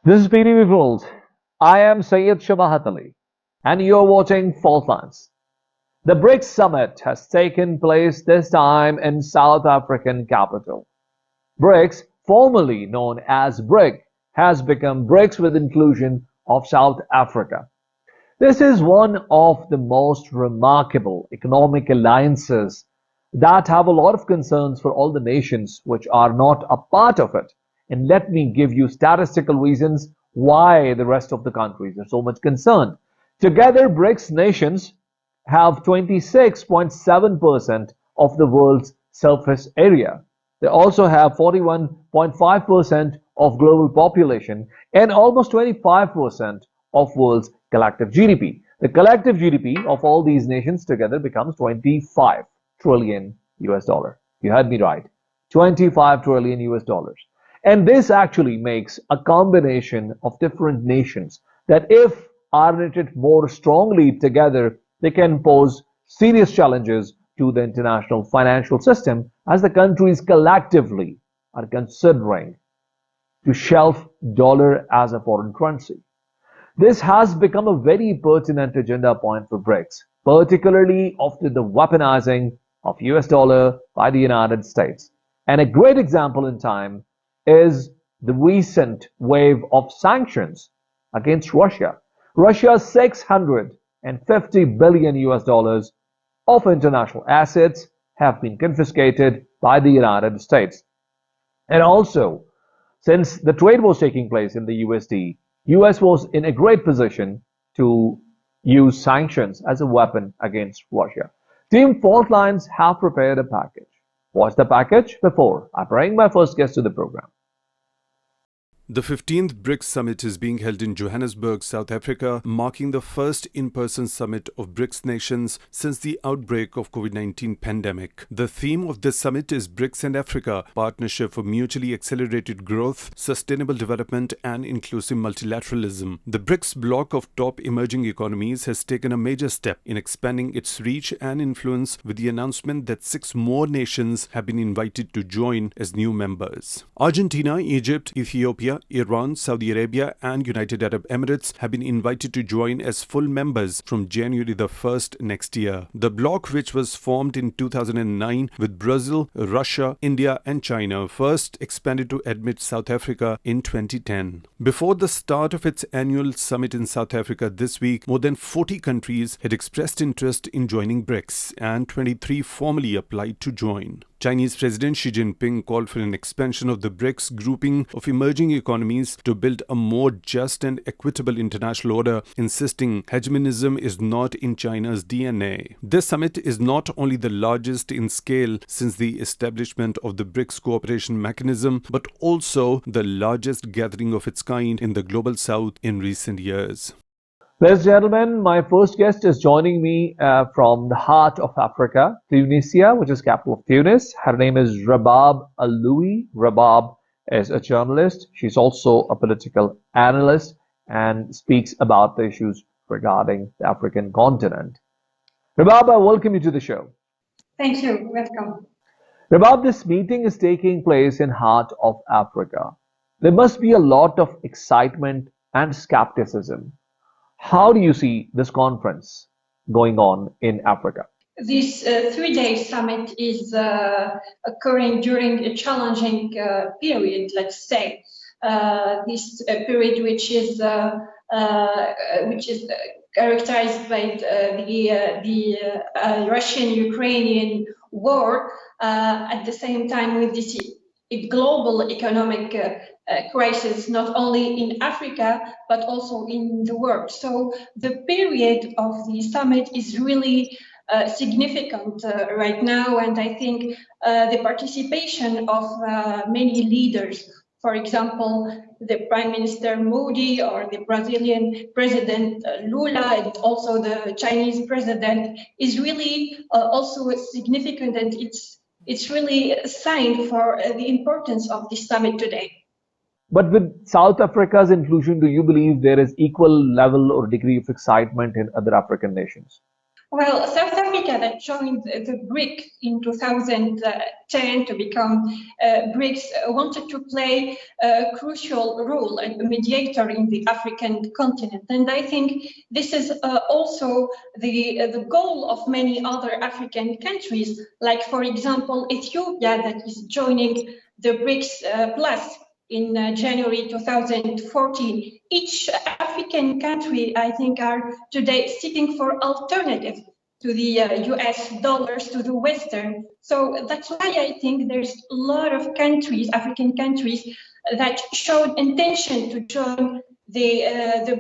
This is PTV World. I am Syed Shabahat and you're watching Fault Lines. The BRICS Summit has taken place this time in South African capital. BRICS, formerly known as BRIC, has become BRICS with inclusion of South Africa. This is one of the most remarkable economic alliances that have a lot of concerns for all the nations which are not a part of it. And let me give you statistical reasons why the rest of the countries are so much concerned. Together, BRICS nations have 26.7% of the world's surface area. They also have 41.5% of global population and almost 25% of world's collective GDP. The collective GDP of all these nations together becomes 25 trillion US dollar. You heard me right. 25 trillion US dollars. And this actually makes a combination of different nations that if are knitted more strongly together, they can pose serious challenges to the international financial system as the countries collectively are considering to shelf dollar as a foreign currency. This has become a very pertinent agenda point for BRICS, particularly after the weaponizing of US dollar by the United States. And a great example in time is the recent wave of sanctions against Russia. Russia's 650 billion US dollars of international assets have been confiscated by the United States. And also, since the trade was taking place in the USD, US was in a great position to use sanctions as a weapon against Russia. Team Fault Lines have prepared a package. Watch the package before I bring my first guest to the program. The 15th BRICS Summit is being held in Johannesburg, South Africa, marking the first in-person summit of BRICS nations since the outbreak of COVID-19 pandemic. The theme of this summit is BRICS and Africa, partnership for mutually accelerated growth, sustainable development and inclusive multilateralism. The BRICS bloc of top emerging economies has taken a major step in expanding its reach and influence with the announcement that 6 more nations have been invited to join as new members. Argentina, Egypt, Ethiopia, Iran, Saudi Arabia and United Arab Emirates have been invited to join as full members from January the 1st next year. The bloc, which was formed in 2009 with Brazil, Russia, India and China, first expanded to admit South Africa in 2010. Before the start of its annual summit in South Africa this week, more than 40 countries had expressed interest in joining BRICS and 23 formally applied to join. Chinese President Xi Jinping called for an expansion of the BRICS grouping of emerging economies to build a more just and equitable international order, insisting hegemonism is not in China's DNA. This summit is not only the largest in scale since the establishment of the BRICS cooperation mechanism, but also the largest gathering of its kind in the global south in recent years. Ladies and gentlemen, my first guest is joining me from the heart of Africa, Tunisia, which is capital of Tunis. Her name is Rabab Aloui. Rabab is a journalist. She's also a political analyst and speaks about the issues regarding the African continent. Rabab, I welcome you to the show. Thank you. Welcome. Rabab, this meeting is taking place in heart of Africa. There must be a lot of excitement and skepticism. How do you see this conference going on in Africa? This 3-day summit is occurring during a challenging period, let's say. This period which is characterized by the Russian-Ukrainian war, at the same time with this global economic crisis, not only in Africa, but also in the world. So the period of the summit is really significant right now, and I think the participation of many leaders, for example, the Prime Minister Modi or the Brazilian President Lula, and also the Chinese President, is really also significant, and it's really a sign for the importance of this summit today. But with South Africa's inclusion, do you believe there is equal level or degree of excitement in other African nations? Well, South Africa that joined the BRIC in 2010 to become BRICS wanted to play a crucial role and a mediator in the African continent. And I think this is also the goal of many other African countries, like, for example, Ethiopia that is joining the BRICS Plus in January 2014. Each African country, I think, are today seeking for alternatives to the US dollars, to the Western. So that's why I think there's a lot of countries, African countries, that showed intention to join the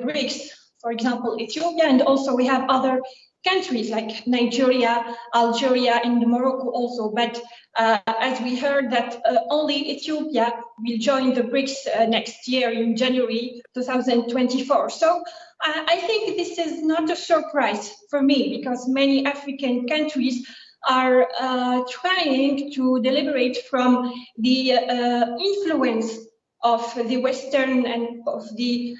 BRICS. For example, Ethiopia, and also we have other countries like Nigeria, Algeria, and Morocco also. But as we heard that only Ethiopia will join the BRICS next year in January 2024. So I think this is not a surprise for me, because many African countries are trying to deliberate from the influence of the Western and of the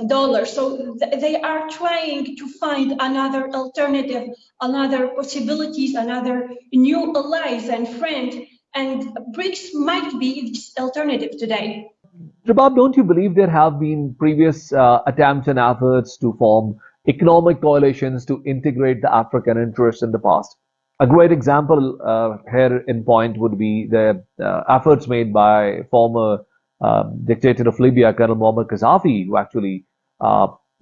dollar. So they are trying to find another alternative, another possibilities, another new allies and friends. And BRICS might be this alternative today. Rabab, don't you believe there have been previous attempts and efforts to form economic coalitions to integrate the African interests in the past? A great example here in point would be the efforts made by former dictator of Libya, Colonel Muammar Gaddafi, who actually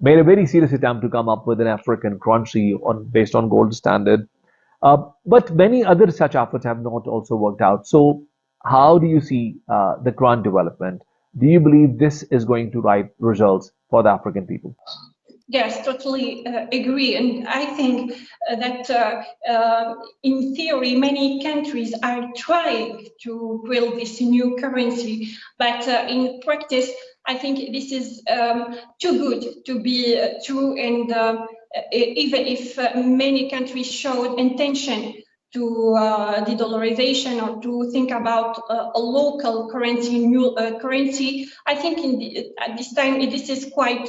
made a very serious attempt to come up with an African currency based on gold standard. But many other such efforts have not also worked out. So how do you see the current development? Do you believe this is going to write results for the African people? Yes, totally agree. And I think that in theory, many countries are trying to build this new currency, but in practice, I think this is too good to be true. And even if many countries showed intention to de-dollarization or to think about a local currency, new currency, I think at this time, this is quite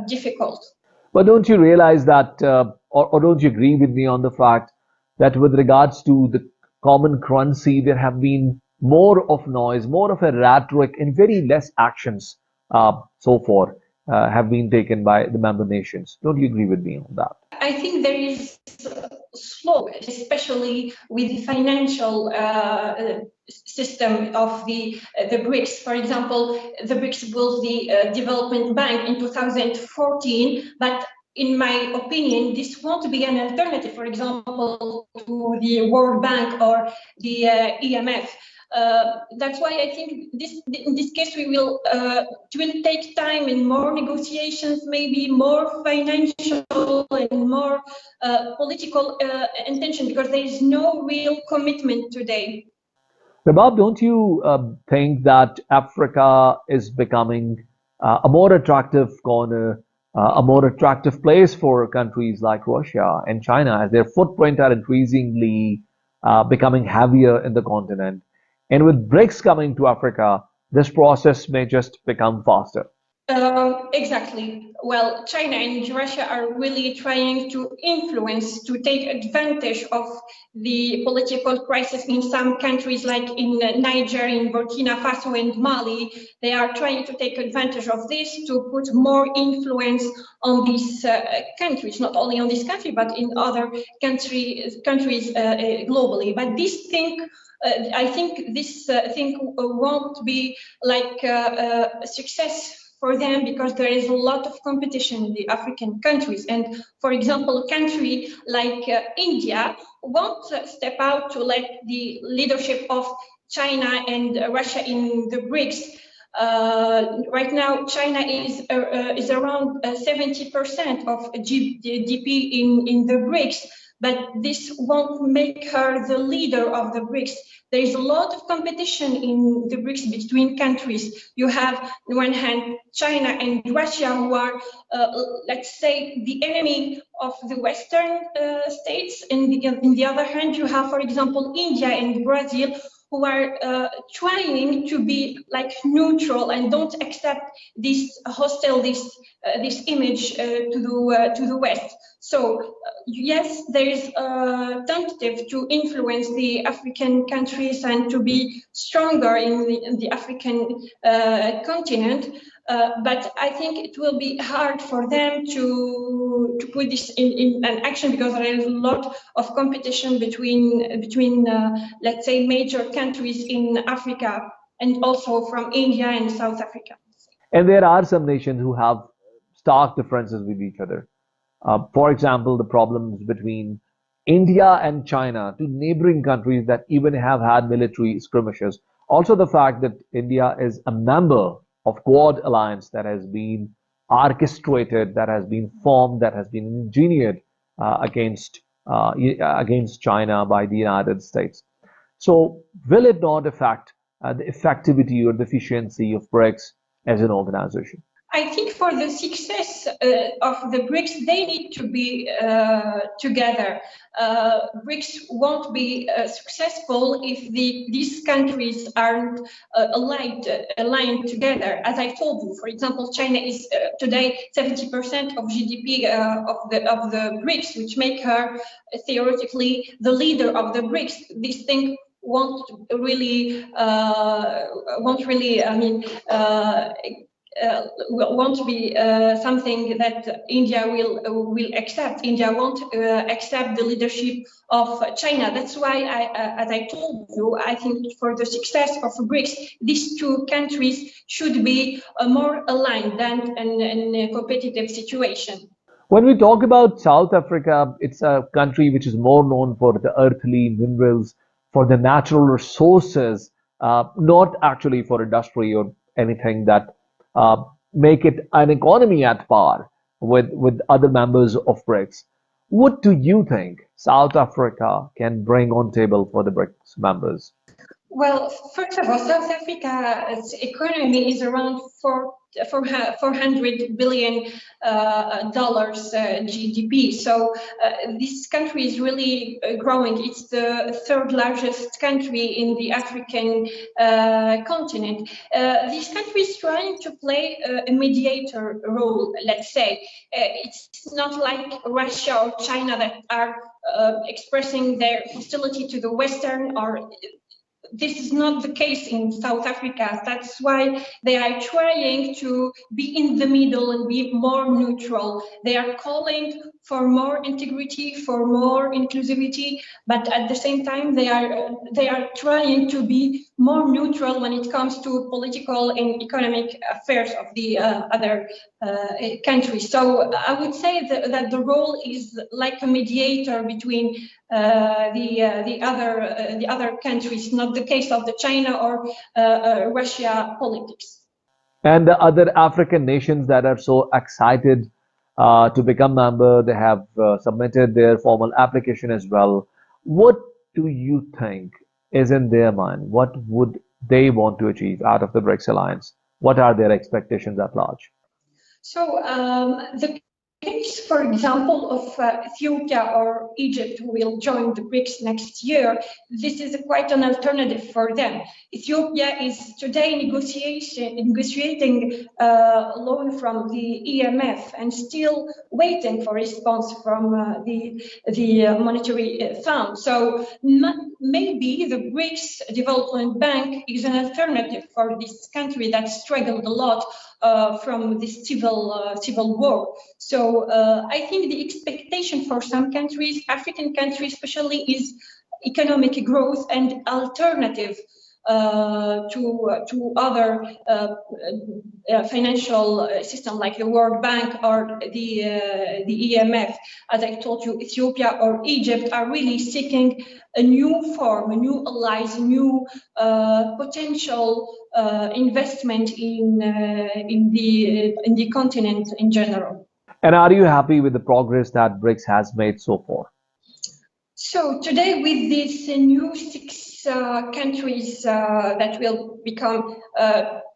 difficult. But don't you realize that, or don't you agree with me on the fact that with regards to the common currency, there have been more of noise, more of a rhetoric, and very less actions so far have been taken by the member nations. Don't you agree with me on that? I think there is slow, especially with the financial system of the BRICS. For example, the BRICS built the development bank in 2014, but in my opinion, this won't be an alternative, for example, to the World Bank or the EMF. That's why I think in this case it will take time and more negotiations, maybe more financial and more political intention, because there is no real commitment today. Rabab, don't you think that Africa is becoming a more attractive corner, a more attractive place for countries like Russia and China, as their footprint are increasingly becoming heavier in the continent? And with BRICS coming to Africa, this process may just become faster. Exactly. Well, China and Russia are really trying to influence, to take advantage of the political crisis in some countries, like in Niger, in Burkina Faso, and Mali. They are trying to take advantage of this to put more influence on these countries, not only on this country, but in other countries globally. But this thing, I think this thing won't be like a success for them, because there is a lot of competition in the African countries. And for example, a country like India won't step out to let the leadership of China and Russia in the BRICS. Right now, China is around 70% of GDP in the BRICS, but this won't make her the leader of the BRICS. There is a lot of competition in the BRICS between countries. You have, on one hand, China and Russia, who are, let's say, the enemy of the Western states. And on the other hand, you have, for example, India and Brazil, who are trying to be like neutral and don't accept this hostile, this image to the West. So yes, there is a tentative to influence the African countries and to be stronger in the African continent. But I think it will be hard for them to put this in an action, because there is a lot of competition between let's say, major countries in Africa, and also from India and South Africa. And there are some nations who have stark differences with each other. For example, the problems between India and China, two neighboring countries that even have had military skirmishes. Also, the fact that India is a member of Quad alliance that has been orchestrated, that has been formed, that has been engineered against China by the United States. So, will it not affect the effectivity or the efficiency of BRICS as an organization? I think for the success of the BRICS, they need to be together. BRICS won't be successful if these countries aren't aligned together. As I told you, for example, China is today 70% of GDP of the BRICS, which make her theoretically the leader of the BRICS. This thing won't be something that India will accept. India won't accept the leadership of China. That's why, as I told you, I think for the success of BRICS, these two countries should be more aligned than in a competitive situation. When we talk about South Africa, it's a country which is more known for the earthly minerals, for the natural resources, not actually for industry or anything that uh, make it an economy at par with other members of BRICS. What do you think South Africa can bring on table for the BRICS members? Well, first of all, South Africa's economy is around 400 billion dollars GDP. So this country is really growing. It's the third largest country in the African continent. This country is trying to play a mediator role, let's say. It's not like Russia or China that are expressing their hostility to the Western, or this is not the case in South Africa. That's why they are trying to be in the middle and be more neutral. They are calling for more integrity, for more inclusivity, but at the same time, they are trying to be more neutral when it comes to political and economic affairs of the other countries. So I would say that the role is like a mediator between the other countries, not the case of the China or Russia politics. And the other African nations that are so excited to become member, they have submitted their formal application as well. What do you think is in their mind? What would they want to achieve out of the BRICS alliance? What are their expectations at large? So the case, for example, of Ethiopia or Egypt, who will join the BRICS next year, this is quite an alternative for them. Ethiopia is today negotiating a loan from the EMF and still waiting for response from the monetary fund. So maybe the BRICS Development Bank is an alternative for this country that struggled a lot from this civil war. So I think the expectation for some countries, African countries especially, is economic growth and alternative to other financial system like the World Bank or the EMF. As I told you, Ethiopia or Egypt are really seeking a new form, a new allies, a new potential investment in the continent in general. And are you happy with the progress that BRICS has made so far? So today, with these new six countries that will become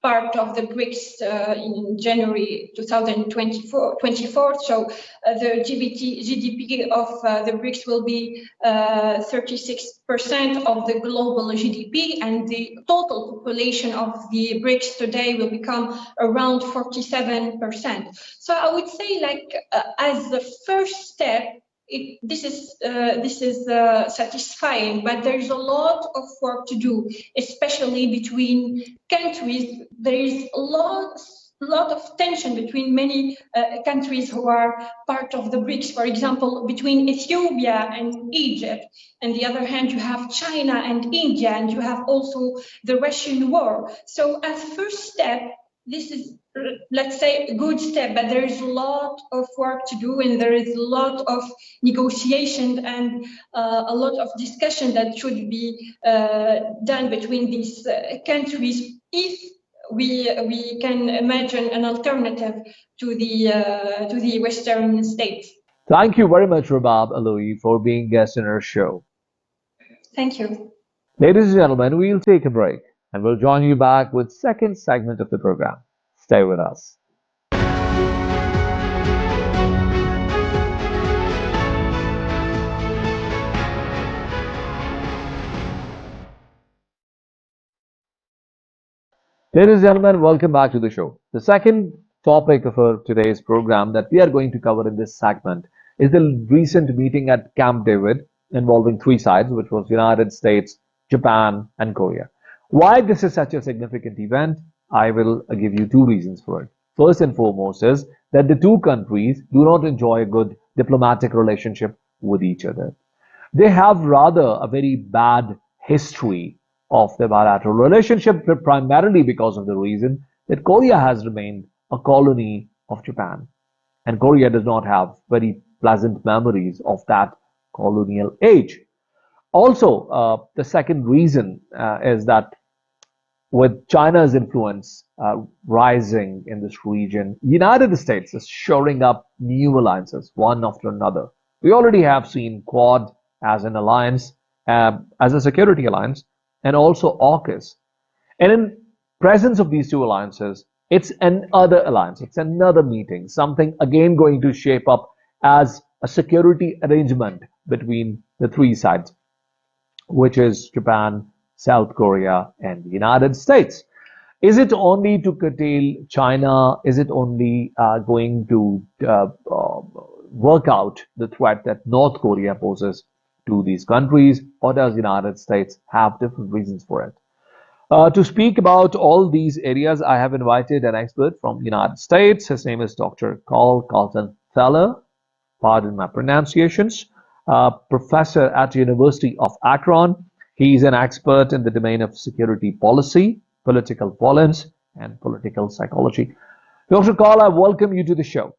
part of the BRICS in January 2024. So the GDP of the BRICS will be 36% of the global GDP, and the total population of the BRICS today will become around 47%. So I would say, like, as the first step, this is satisfying, but there is a lot of work to do, especially between countries. There is a lot of tension between many countries who are part of the BRICS. For example, between Ethiopia and Egypt. On the other hand, you have China and India, and you have also the Russian war. So as first step, this is, let's say, a good step, but there is a lot of work to do, and there is a lot of negotiation and a lot of discussion that should be done between these countries if we can imagine an alternative to the Western states. Thank you very much, Rabab Aloui, for being guest in our show. Thank you. Ladies and gentlemen, we'll take a break and we'll join you back with second segment of the program. Stay with us. Ladies and gentlemen, welcome back to the show. The second topic of our today's program that we are going to cover in this segment is the recent meeting at Camp David involving three sides, which was United States, Japan, and Korea. Why this is such a significant event, I will give you two reasons for it. First and foremost is that the two countries do not enjoy a good diplomatic relationship with each other. They have rather a very bad history of the bilateral relationship, primarily because of the reason that Korea has remained a colony of Japan. And Korea does not have very pleasant memories of that colonial age. Also, the second reason is that with China's influence rising in this region, United States is shoring up new alliances, one after another. We already have seen Quad as an alliance, as a security alliance, and also AUKUS. And in presence of these two alliances, it's another alliance, it's another meeting, something again going to shape up as a security arrangement between the three sides, which is Japan, South Korea, and the United States. Is it only to curtail China? Is it only going to work out the threat that North Korea poses to these countries, or does the United States have different reasons for it? To speak about all these areas, I have invited an expert from the United States. His name is Dr. Carlton Feller, pardon my pronunciations, professor at University of Akron. He's an expert in the domain of security policy, political violence, and political psychology. Dr. Carl, I welcome you to the show.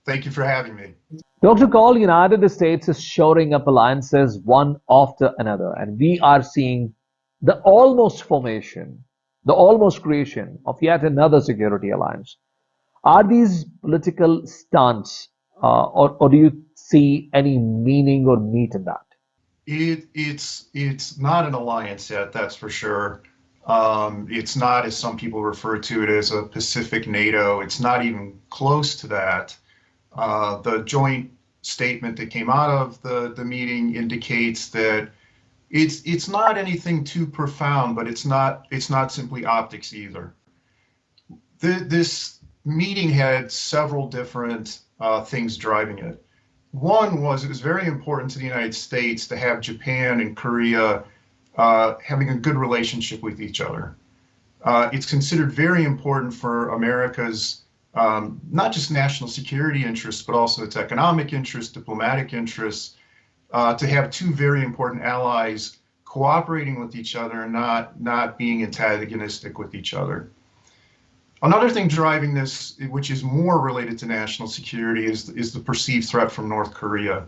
Thank you for having me. Dr. Carl, the United States is shoring up alliances one after another, and we are seeing the almost formation, the almost creation of yet another security alliance. Are these political stunts, or do you see any meaning or meat in that? It's not an alliance yet, that's for sure. It's not, as some people refer to it, as a Pacific NATO. It's not even close to that. The joint statement that came out of the meeting indicates that it's not anything too profound, but it's not simply optics either. This meeting had several different things driving it. One was it was very important to the United States to have Japan and Korea having a good relationship with each other. It's considered very important for America's not just national security interests, but also its economic interests, diplomatic interests, to have two very important allies cooperating with each other and not being antagonistic with each other. Another thing driving this, which is more related to national security, is the perceived threat from North Korea.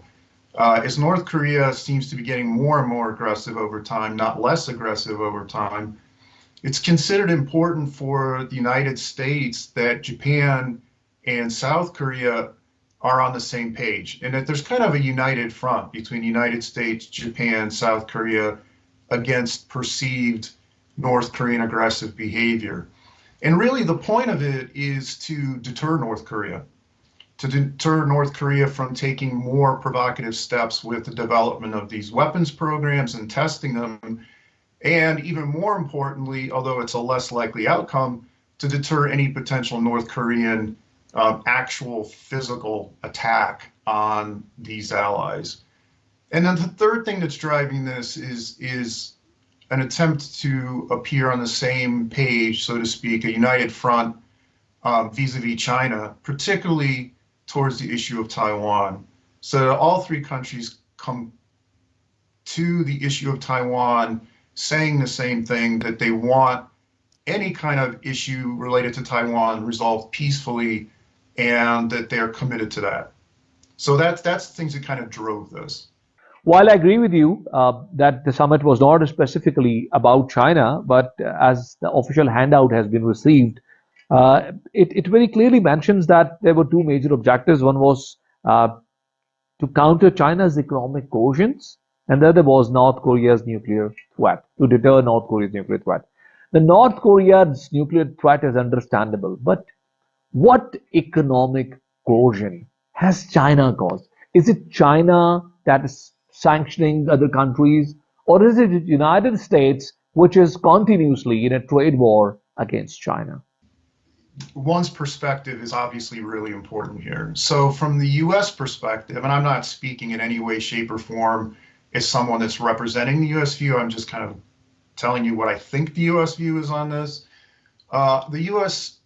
As North Korea seems to be getting more and more aggressive over time, not less aggressive over time, it's considered important for the United States that Japan and South Korea are on the same page, and that there's kind of a united front between the United States, Japan, South Korea against perceived North Korean aggressive behavior. And really, the point of it is to deter North Korea, from taking more provocative steps with the development of these weapons programs and testing them. And even more importantly, although it's a less likely outcome, to deter any potential North Korean actual physical attack on these allies. And then the third thing that's driving this is an attempt to appear on the same page, so to speak, a united front vis-a-vis China, particularly towards the issue of Taiwan. So all three countries come to the issue of Taiwan saying the same thing, that they want any kind of issue related to Taiwan resolved peacefully, and that they're committed to that. So that's the things that kind of drove this. While I agree with you that the summit was not specifically about China, but as the official handout has been received, it very clearly mentions that there were two major objectives. One was to counter China's economic coercions, and the other was North Korea's nuclear threat, to deter North Korea's nuclear threat. The North Korea's nuclear threat is understandable, but what economic coercion has China caused? Is it China that is sanctioning other countries, or is it the United States which is continuously in a trade war against China? One's perspective is obviously really important here. So from the US perspective, and I'm not speaking in any way, shape, or form as someone that's representing the US view, I'm just kind of telling you what I think the US view is on this. The US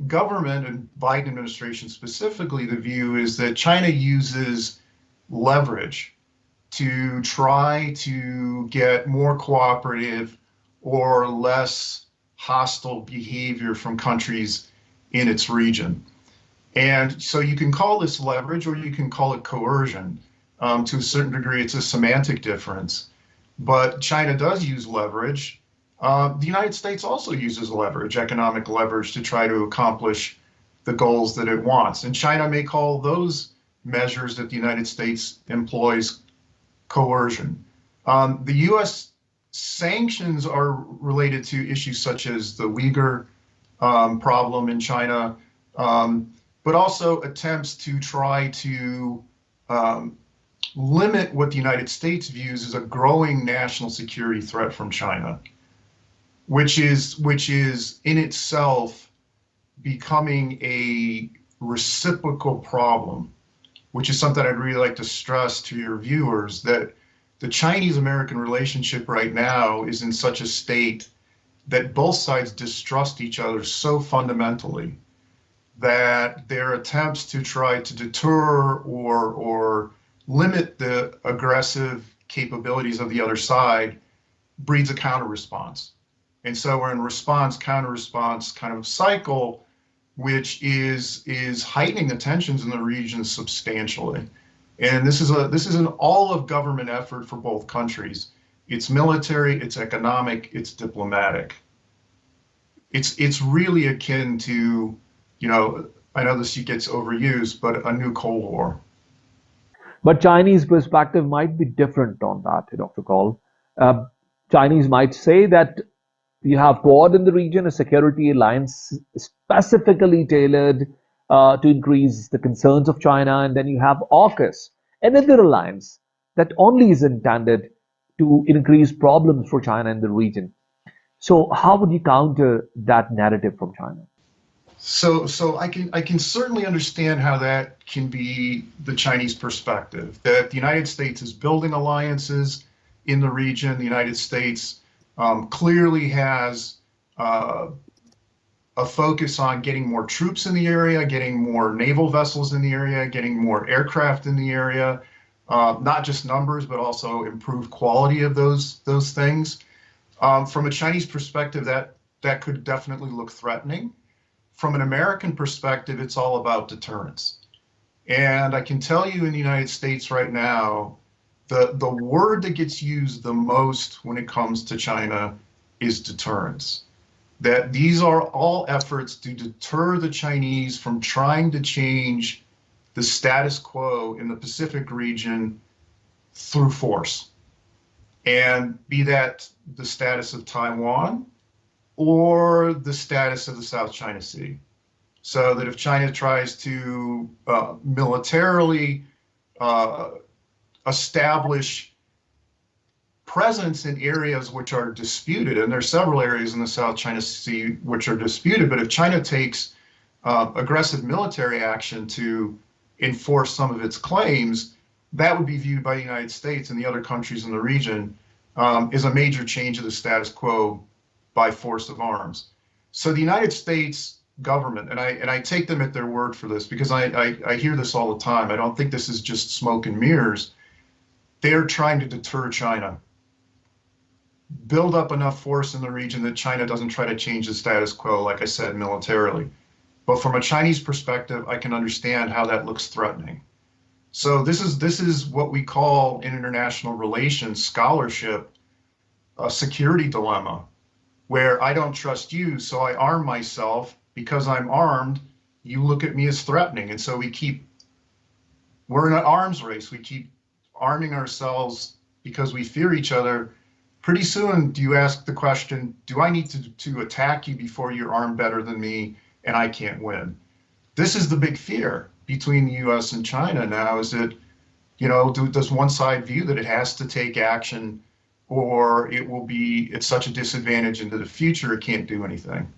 government and Biden administration specifically, the view is that China uses leverage to try to get more cooperative or less hostile behavior from countries in its region. And so you can call this leverage or you can call it coercion. To a certain degree, it's a semantic difference. But China does use leverage. The United States also uses leverage, economic leverage, to try to accomplish the goals that it wants. And China may call those measures that the United States employs coercion. The US sanctions are related to issues such as the Uyghur problem in China, but also attempts to try to limit what the United States views as a growing national security threat from China, which is in itself becoming a reciprocal problem, which is something I'd really like to stress to your viewers, that the Chinese-American relationship right now is in such a state that both sides distrust each other so fundamentally that their attempts to try to deter or limit the aggressive capabilities of the other side breeds a counter-response. And so we're in response, counter-response kind of cycle, which is heightening the tensions in the region substantially. And this is an all-of-government effort for both countries. It's military, it's economic, it's diplomatic. It's really akin to, I know this gets overused, but a new Cold War. But Chinese perspective might be different on that, Dr. Call. Chinese might say that you have Quad in the region, a security alliance specifically tailored to increase the concerns of China, and then you have AUKUS, another alliance that only is intended to increase problems for China in the region. So how would you counter that narrative from China? So I can certainly understand how that can be the Chinese perspective, that the United States is building alliances in the region. The United States clearly has a focus on getting more troops in the area, getting more naval vessels in the area, getting more aircraft in the area, not just numbers, but also improved quality of those things. From a Chinese perspective, that could definitely look threatening. From an American perspective, it's all about deterrence. And I can tell you in the United States right now, the word that gets used the most when it comes to China is deterrence. That these are all efforts to deter the Chinese from trying to change the status quo in the Pacific region through force. And be that the status of Taiwan, or the status of the South China Sea. So that if China tries to militarily establish presence in areas which are disputed, and there are several areas in the South China Sea which are disputed, but if China takes aggressive military action to enforce some of its claims, that would be viewed by the United States and the other countries in the region as a major change of the status quo by force of arms. So the United States government, and I take them at their word for this because I hear this all the time. I don't think this is just smoke and mirrors. They're trying to deter China, build up enough force in the region that China doesn't try to change the status quo, like I said, militarily. But from a Chinese perspective, I can understand how that looks threatening. So this is what we call in international relations scholarship a security dilemma, where I don't trust you, so I arm myself. Because I'm armed, you look at me as threatening. And so we're in an arms race. We keep arming ourselves because we fear each other. Pretty soon, do you ask the question, do I need to attack you before you're armed better than me and I can't win? This is the big fear between the US and China now, is that, does one side view that it has to take action, or it's such a disadvantage into the future it can't do anything?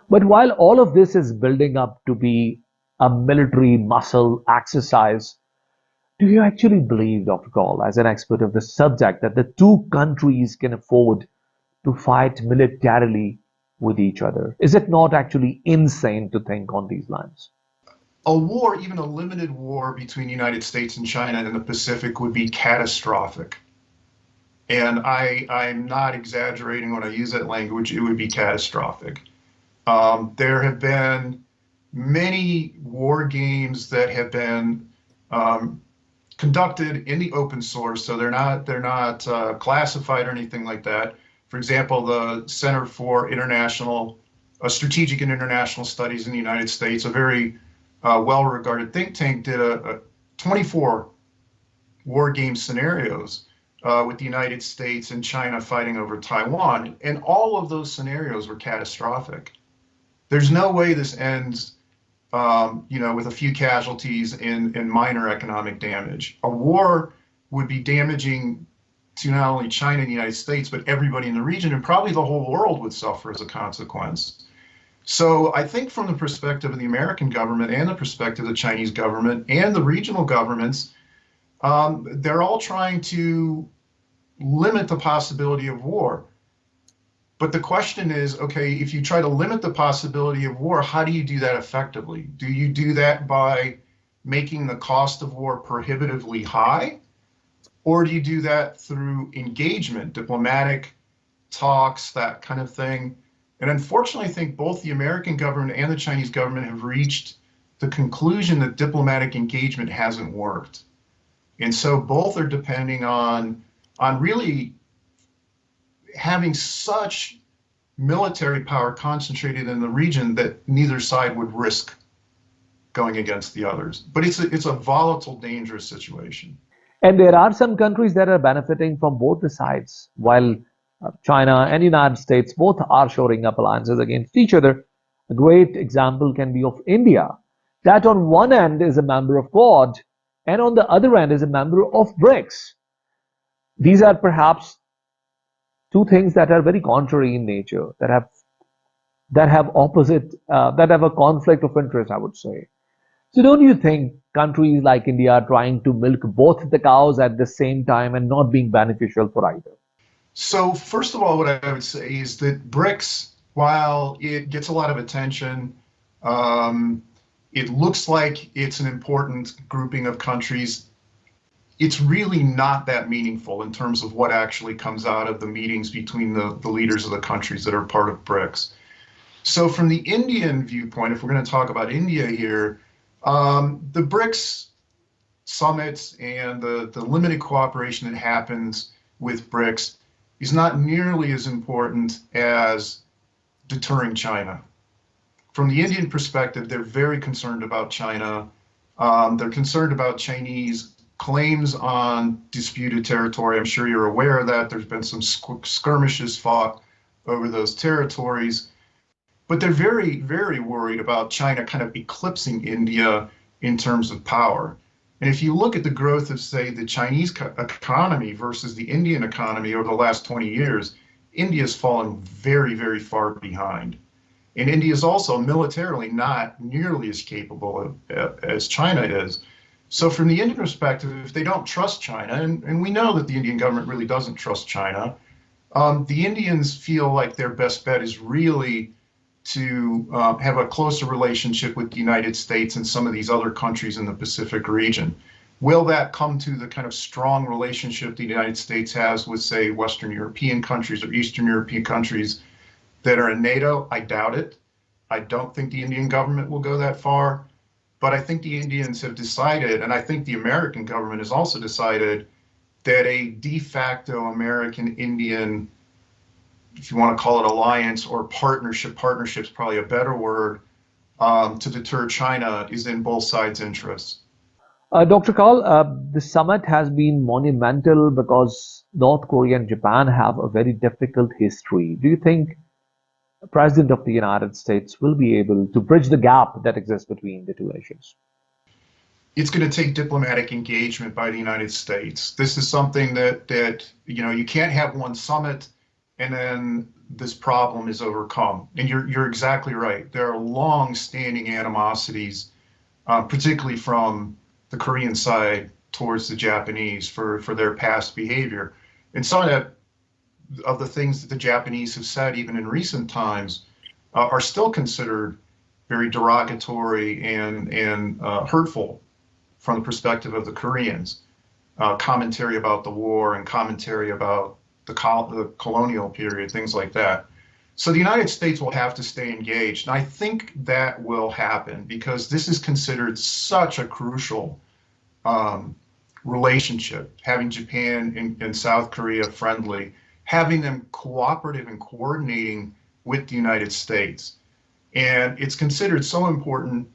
But while all of this is building up to be a military muscle exercise, do you actually believe, Dr. Gall, as an expert of the subject, that the two countries can afford to fight militarily with each other? Is it not actually insane to think on these lines? A war, even a limited war between the United States and China in the Pacific, would be catastrophic. And I'm not exaggerating when I use that language. It would be catastrophic. There have been many war games that have been conducted in the open source, so they're not classified or anything like that. For example, the Center for Strategic and International Studies in the United States, a very well-regarded think tank, did a 24 war game scenarios with the United States and China fighting over Taiwan, and all of those scenarios were catastrophic. There's no way this ends, with a few casualties and minor economic damage. A war would be damaging to not only China and the United States, but everybody in the region, and probably the whole world would suffer as a consequence. So I think from the perspective of the American government and the perspective of the Chinese government and the regional governments, they're all trying to limit the possibility of war. But the question is, okay, if you try to limit the possibility of war, how do you do that effectively? Do you do that by making the cost of war prohibitively high? Or do you do that through engagement, diplomatic talks, that kind of thing? And unfortunately, I think both the American government and the Chinese government have reached the conclusion that diplomatic engagement hasn't worked. And so both are depending on really having such military power concentrated in the region that neither side would risk going against the others. But it's a volatile, dangerous situation. And there are some countries that are benefiting from both the sides. While China and the United States both are shoring up alliances against each other, a great example can be of India, that on one end is a member of Quad, and on the other end is a member of BRICS. These are perhaps two things that are very contrary in nature, that have a conflict of interest, I would say. So don't you think countries like India are trying to milk both the cows at the same time and not being beneficial for either? So first of all, what I would say is that BRICS, while it gets a lot of attention, it looks like it's an important grouping of countries. It's really not that meaningful in terms of what actually comes out of the meetings between the leaders of the countries that are part of BRICS. So from the Indian viewpoint, if we're going to talk about India here, the BRICS summits and the limited cooperation that happens with BRICS is not nearly as important as deterring China. From the Indian perspective, they're very concerned about China. They're concerned about Chinese claims on disputed territory. I'm sure you're aware of that. There's been some skirmishes fought over those territories. But they're very, very worried about China kind of eclipsing India in terms of power. And if you look at the growth of, say, the Chinese economy versus the Indian economy over the last 20 years, India's fallen very, very far behind. And India is also militarily not nearly as capable as China is. So from the Indian perspective, if they don't trust China, and we know that the Indian government really doesn't trust China, the Indians feel like their best bet is really to have a closer relationship with the United States and some of these other countries in the Pacific region. Will that come to the kind of strong relationship the United States has with, say, Western European countries or Eastern European countries that are in NATO? I doubt it. I don't think the Indian government will go that far. But I think the Indians have decided, and I think the American government has also decided, that a de facto American-Indian, if you want to call it alliance or partnership's probably a better word, to deter China is in both sides' interests. Dr. Kaul, the summit has been monumental because North Korea and Japan have a very difficult history. Do you think the President of the United States will be able to bridge the gap that exists between the two nations? It's going to take diplomatic engagement by the United States. This is something that you can't have one summit and then this problem is overcome. And you're exactly right. There are long-standing animosities, particularly from the Korean side towards the Japanese for their past behavior. And some of the things that the Japanese have said, even in recent times, are still considered very derogatory and hurtful from the perspective of the Koreans. Commentary about the war and commentary about the colonial period, things like that. So the United States will have to stay engaged. And I think that will happen because this is considered such a crucial relationship, having Japan and South Korea friendly, having them cooperative and coordinating with the United States. And it's considered so important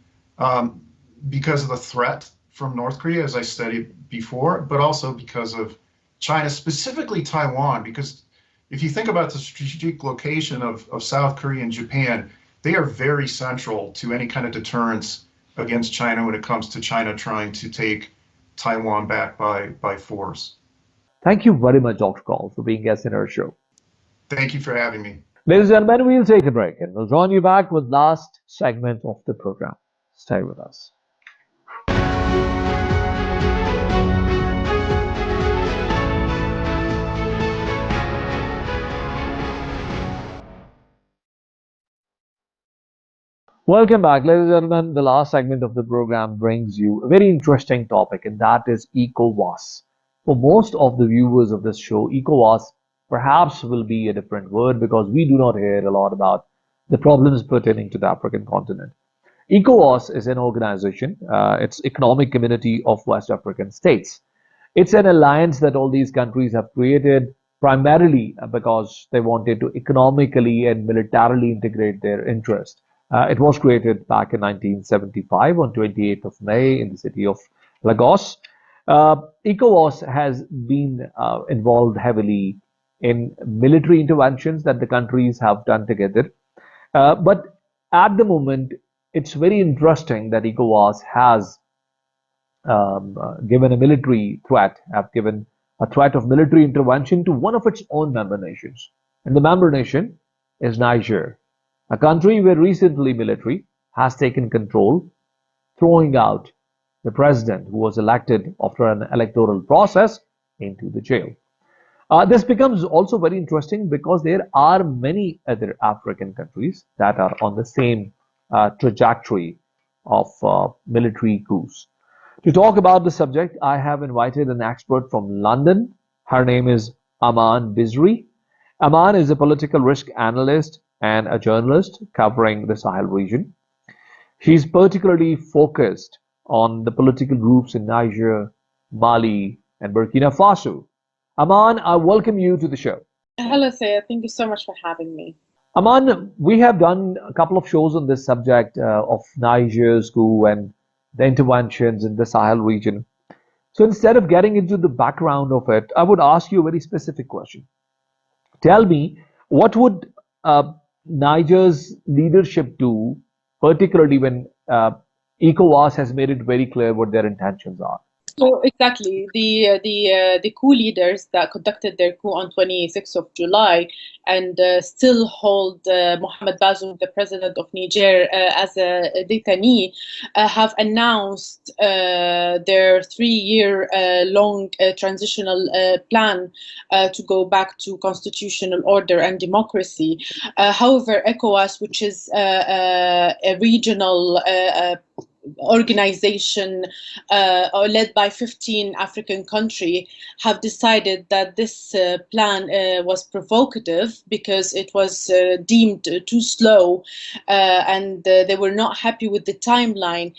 because of the threat from North Korea, as I studied before, but also because of China, specifically Taiwan, because if you think about the strategic location of South Korea and Japan, they are very central to any kind of deterrence against China when it comes to China trying to take Taiwan back by force. Thank you very much, Dr. Kaul, for being guest in our show. Thank you for having me. Ladies and gentlemen, we'll take a break and we'll join you back with last segment of the program. Stay with us. Welcome back, ladies and gentlemen. The last segment of the program brings you a very interesting topic, and that is ECOWAS. For most of the viewers of this show, ECOWAS perhaps will be a different word because we do not hear a lot about the problems pertaining to the African continent. ECOWAS is an organization, it's Economic Community of West African States. It's an alliance that all these countries have created primarily because they wanted to economically and militarily integrate their interest. It was created back in 1975 on 28th of May in the city of Lagos. ECOWAS has been involved heavily in military interventions that the countries have done together. But at the moment, it's very interesting that ECOWAS has given a military threat, have given a threat of military intervention to one of its own member nations. And the member nation is Niger, a country where recently military has taken control, throwing out the president who was elected after an electoral process into the jail. This becomes also very interesting because there are many other African countries that are on the same trajectory of military coups. To talk about the subject, I have invited an expert from London. Her name is Aman Bizri. Aman is a political risk analyst and a journalist covering the Sahel region. She's particularly focused on the political groups in Niger, Mali, and Burkina Faso. Aman, I welcome you to the show. Hello, Syed. Thank you so much for having me. Aman, we have done a couple of shows on this subject of Niger's coup and the interventions in the Sahel region. So instead of getting into the background of it, I would ask you a very specific question. Tell me, what would Niger's leadership do, particularly when ECOWAS has made it very clear what their intentions are? So exactly, the coup leaders that conducted their coup on 26th of July and still hold Mohamed Bazoum, the president of Niger, as a detainee, have announced their 3-year long transitional plan to go back to constitutional order and democracy. However, ECOWAS, which is a regional organization led by 15 African countries, have decided that this plan was provocative because it was deemed too slow, and they were not happy with the timeline.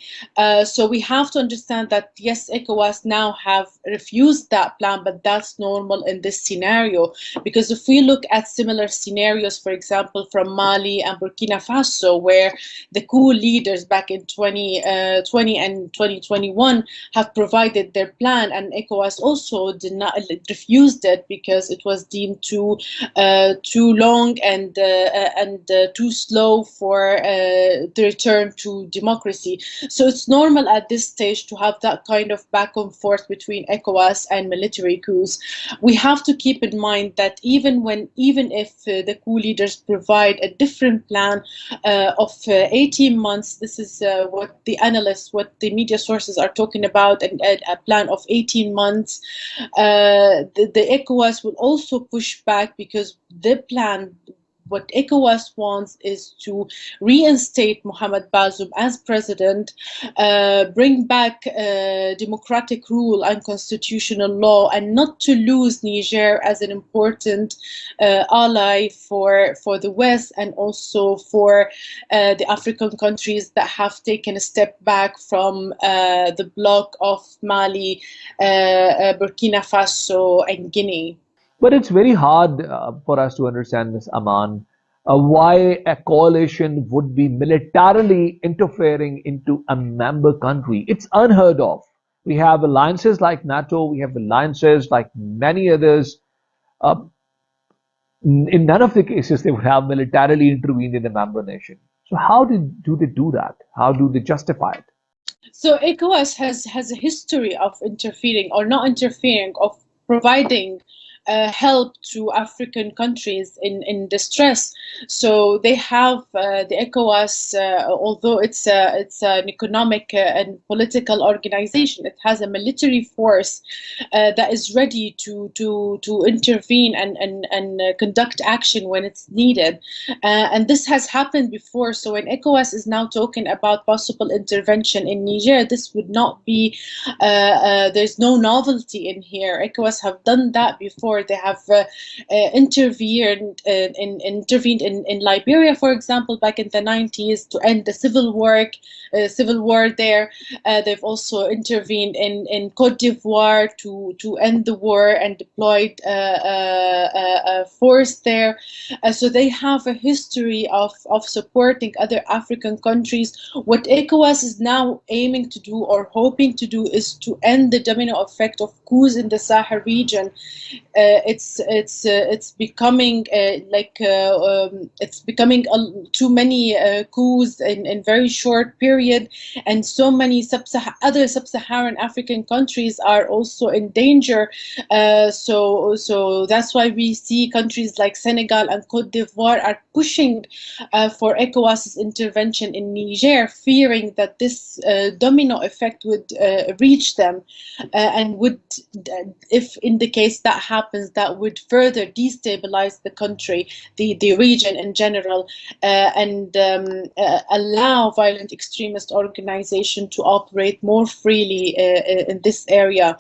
So we have to understand that yes, ECOWAS now have refused that plan, but that's normal in this scenario, because if we look at similar scenarios, for example, from Mali and Burkina Faso, where the coup leaders back in 2020 and 2021 have provided their plan, and ECOWAS also refused it because it was deemed too long and too slow for the return to democracy. So it's normal at this stage to have that kind of back and forth between ECOWAS and military coups. We have to keep in mind that even if the coup leaders provide a different plan of 18 months, this is what the analysts, what the media sources are talking about, and a plan of 18 months, the ECOWAS will also push back, because the plan, what ECOWAS wants is to reinstate Mohamed Bazoum as president, bring back democratic rule and constitutional law, and not to lose Niger as an important ally for the West, and also for the African countries that have taken a step back from the bloc of Mali, Burkina Faso, and Guinea. But it's very hard for us to understand, Ms. Aman, why a coalition would be militarily interfering into a member country. It's unheard of. We have alliances like NATO, we have alliances like many others. In none of the cases they would have militarily intervened in a member nation. So how do they do that? How do they justify it? So ECOWAS has a history of interfering, or not interfering, of providing help to African countries in distress. So they have the ECOWAS, although it's an economic and political organization, it has a military force that is ready to intervene and conduct action when it's needed. And this has happened before. So when ECOWAS is now talking about possible intervention in Niger, this would not be, there's no novelty in here. ECOWAS have done that before. They have intervened in Liberia, for example, back in the 90s to end the civil war there. They've also intervened in Cote d'Ivoire to end the war and deployed a force there. So they have a history of supporting other African countries. What ECOWAS is now aiming to do, or hoping to do, is to end the domino effect of coups in the Sahel region. It's becoming too many coups in very short period, and so many other sub-Saharan African countries are also in danger. So that's why we see countries like Senegal and Cote d'Ivoire are pushing for ECOWAS's intervention in Niger, fearing that this domino effect would reach them, and would, if in the case that happens, that would further destabilize the country, the region in general, and allow violent extremist organizations to operate more freely in this area.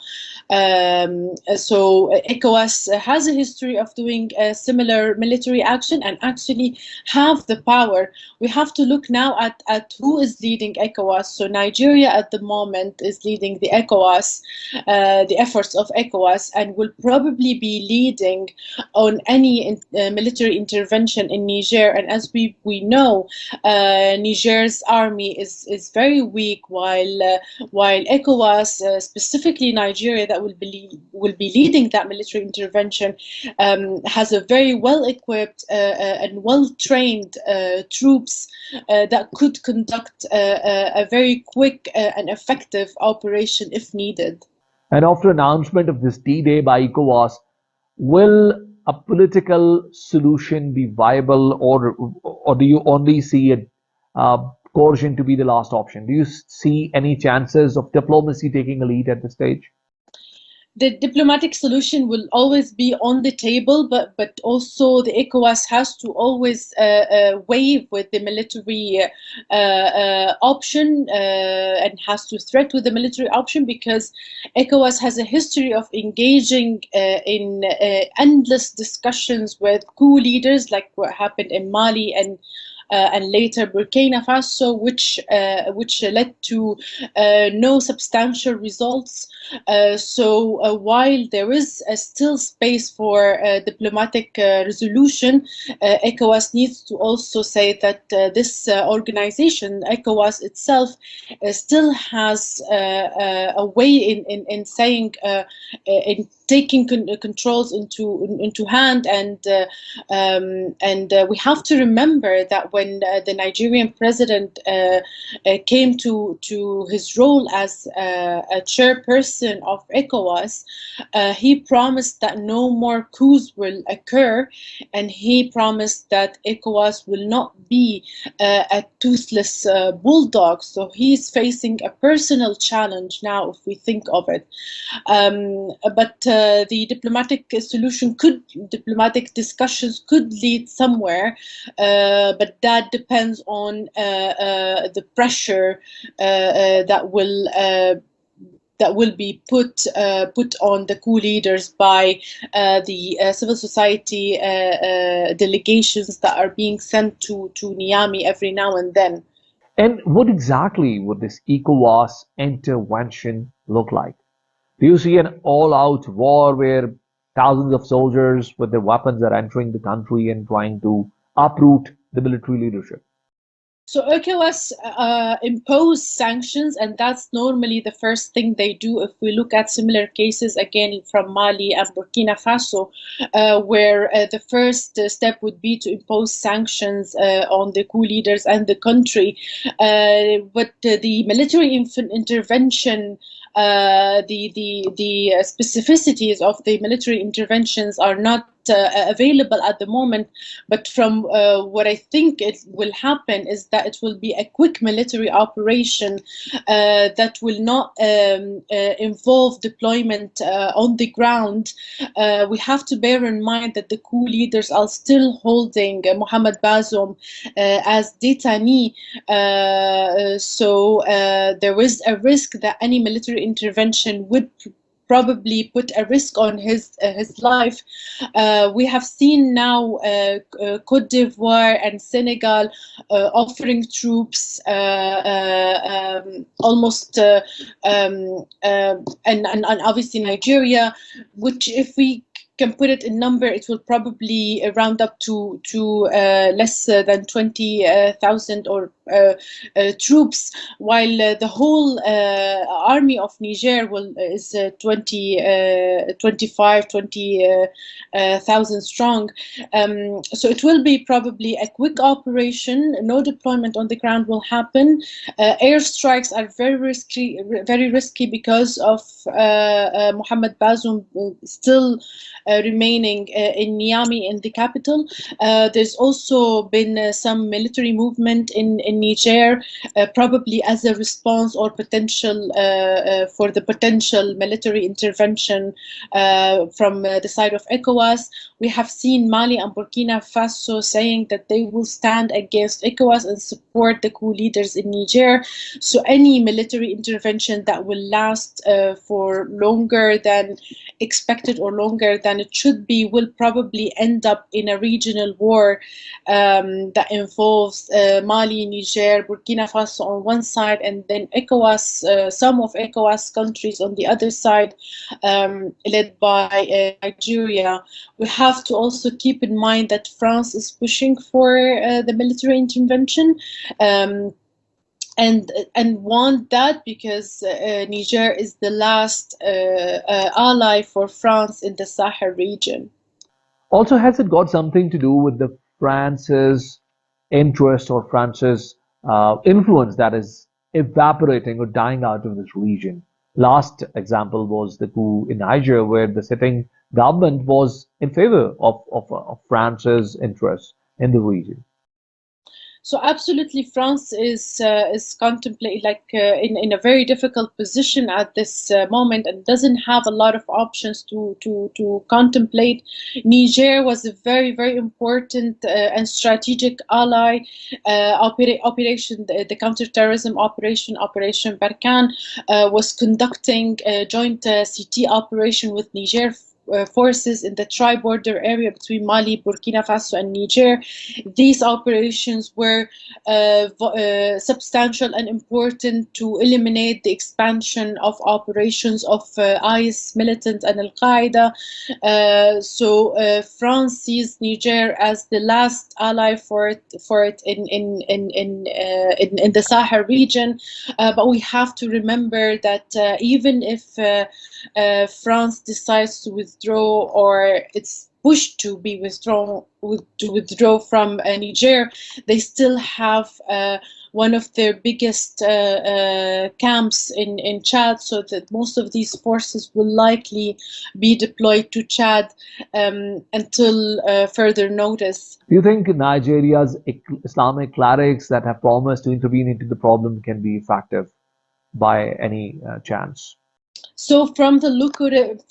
So ECOWAS has a history of doing similar military action, and actually have the power. We have to look now at who is leading ECOWAS. So Nigeria at the moment is leading the ECOWAS, the efforts of ECOWAS, and will probably be leading on any military intervention in Niger. And as we know, Niger's army is very weak, while ECOWAS, specifically Nigeria, that will be leading that military intervention, has a very well-equipped and well-trained troops that could conduct a very quick and effective operation if needed. And after announcement of this D-Day by ECOWAS, will a political solution be viable, or do you only see coercion to be the last option? Do you see any chances of diplomacy taking a lead at this stage? The diplomatic solution will always be on the table, but also the ECOWAS has to always waive with the military option and has to threat with the military option, because ECOWAS has a history of engaging in endless discussions with coup leaders, like what happened in Mali and later Burkina Faso, which led to no substantial results. So while there is still space for diplomatic resolution, ECOWAS needs to also say that this organization, ECOWAS itself, still has a way in saying, in taking controls into hand, and we have to remember that when the Nigerian president came to his role as a chairperson of ECOWAS, he promised that no more coups will occur, and he promised that ECOWAS will not be a toothless bulldog. So he's facing a personal challenge now, if we think of it. But the diplomatic diplomatic discussions could lead somewhere, but that depends on the pressure that will be put on the coup leaders by the civil society delegations that are being sent to Niamey every now and then. And what exactly would this ECOWAS intervention look like? Do you see an all-out war where thousands of soldiers with their weapons are entering the country and trying to uproot the military leadership? So ECOWAS impose sanctions, and that's normally the first thing they do. If we look at similar cases, again, from Mali and Burkina Faso, where the first step would be to impose sanctions on the coup leaders and the country. But the military intervention, the specificities of the military interventions are not available at the moment, but from what I think it will happen is that it will be a quick military operation that will not involve deployment on the ground. We have to bear in mind that the coup leaders are still holding Mohamed Bazoum as detainee, so there is a risk that any military intervention would probably put a risk on his life. We have seen now Côte d'Ivoire and Senegal offering troops, almost, and obviously Nigeria, which, if we can put it in number, it will probably round up to less than 20,000 or troops, while the whole army of Niger is 20,000 strong. So it will be probably a quick operation. No deployment on the ground will happen. Airstrikes are very risky because of Mohamed Bazoum still remaining in Niamey, in the capital. There's also been some military movement in Niger, probably as a response or potential for the potential military intervention from the side of ECOWAS. We have seen Mali and Burkina Faso saying that they will stand against ECOWAS and support the coup leaders in Niger. So any military intervention that will last for longer than expected or longer than it should be, will probably end up in a regional war that involves Mali, Niger, Burkina Faso on one side, and then ECOWAS, some of ECOWAS countries on the other side, led by Nigeria. We have to also keep in mind that France is pushing for the military intervention. And want that because Niger is the last ally for France in the Sahel region. Also, has it got something to do with the France's interest or France's influence that is evaporating or dying out of this region? Last example was the coup in Niger, where the sitting government was in favor of France's interests in the region. So absolutely, France is contemplating in a very difficult position at this moment and doesn't have a lot of options to contemplate. Niger was a very important and strategic ally. Operation the counterterrorism Operation Barkhane was conducting a joint CT operation with Niger forces in the tri-border area between Mali, Burkina Faso, and Niger. These operations were substantial and important to eliminate the expansion of operations of IS militants and Al-Qaeda. So France sees Niger as the last ally for it in the Sahel region. But we have to remember that even if France decides to withdraw, or it's pushed to withdraw from Niger, they still have one of their biggest camps in Chad, so that most of these forces will likely be deployed to Chad until further notice. Do you think Nigeria's Islamic clerics that have promised to intervene into the problem can be effective by any chance? So from the look of it,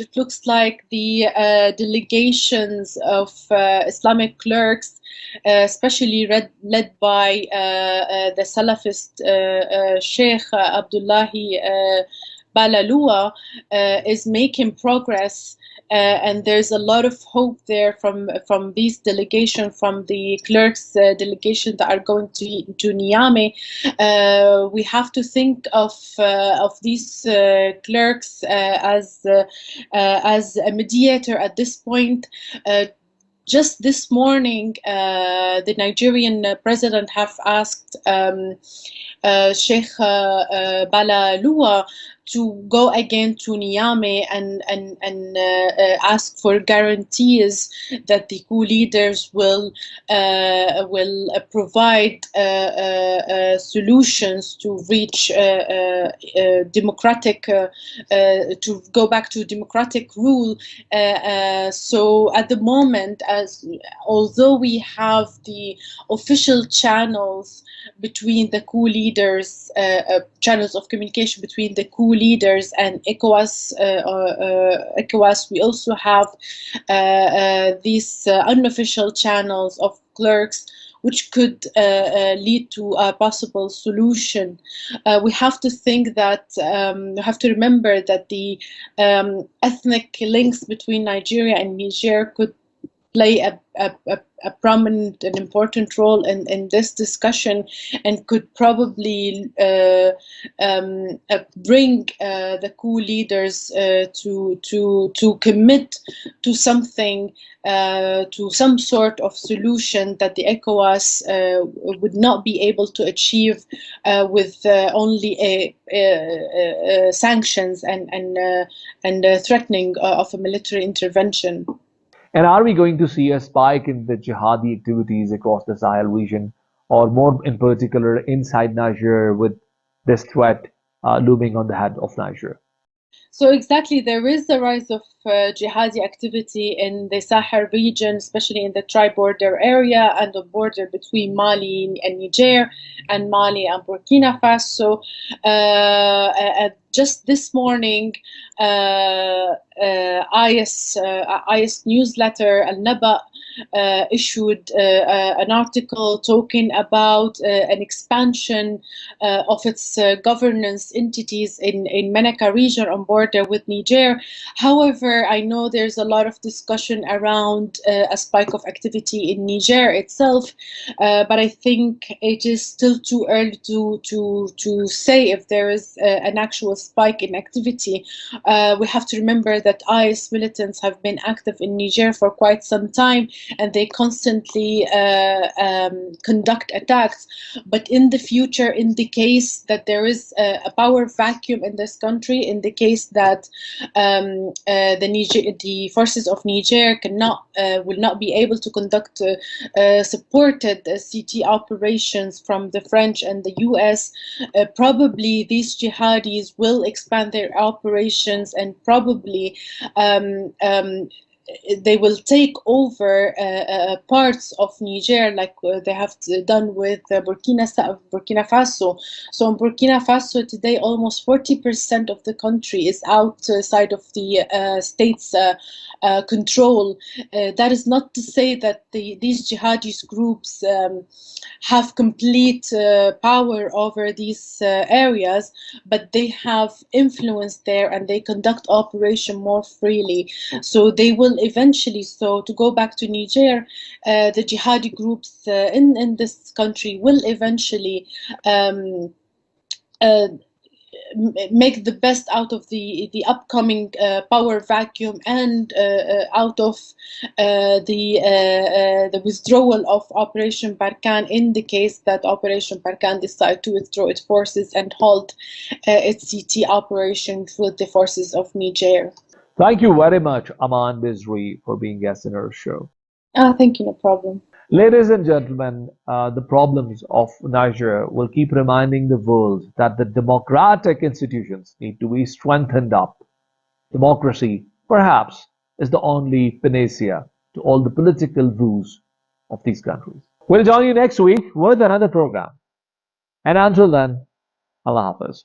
it looks like the delegations of Islamic clerics, especially led by the Salafist Sheikh Abdullahi Balalua, is making progress. And there's a lot of hope there from these delegations, from the clerks delegation that are going to Niamey. We have to think of these clerks as a mediator at this point. Just this morning, the Nigerian president have asked Sheikh Balalua to go again to Niamey and ask for guarantees that the coup leaders will provide solutions to reach democratic, to go back to democratic rule. So at the moment, although we have the official channels between the coup leaders, channels of communication between the coup leaders and ECOWAS, we also have these unofficial channels of clerks, which could lead to a possible solution. We have to think that, we have to remember that the ethnic links between Nigeria and Niger could play a prominent and important role in this discussion, and could probably bring the coup leaders to commit to something, to some sort of solution that the ECOWAS would not be able to achieve with only sanctions and threatening of a military intervention. And are we going to see a spike in the jihadi activities across the Sahel region, or more in particular inside Niger, with this threat looming on the head of Niger? So exactly, there is a rise of jihadi activity in the Sahel region, especially in the tri-border area and the border between Mali and Niger, and Mali and Burkina Faso. Just this morning, IS newsletter Al-Naba issued an article talking about an expansion of its governance entities in Menaka region on border with Niger. However, I know there's a lot of discussion around a spike of activity in Niger itself, but I think it is still too early to say if there is an actual spike in activity. We have to remember that IS militants have been active in Niger for quite some time, and they constantly conduct attacks. But in the future, in the case that there is a power vacuum in this country, in the case that the forces of Niger will not be able to conduct supported CT operations from the French and the US, probably these jihadis will expand their operations, and probably they will take over parts of Niger, like they have done with Burkina Faso. So in Burkina Faso today, almost 40% of the country is outside of the state's control. That is not to say that these jihadist groups have complete power over these areas, but they have influence there, and they conduct operation more freely. So they will eventually, so to go back to Niger, the jihadi groups in this country will eventually make the best out of the upcoming power vacuum, and out of the withdrawal of Operation Barkhane, in the case that Operation Barkhane decide to withdraw its forces and halt its CT operation with the forces of Niger. Thank you very much, Aman Bizri, for being guest in our show. Thank you, no problem. Ladies and gentlemen, the problems of Niger will keep reminding the world that the democratic institutions need to be strengthened up. Democracy, perhaps, is the only panacea to all the political woes of these countries. We'll join you next week with another program. And until then, Allah Hafiz.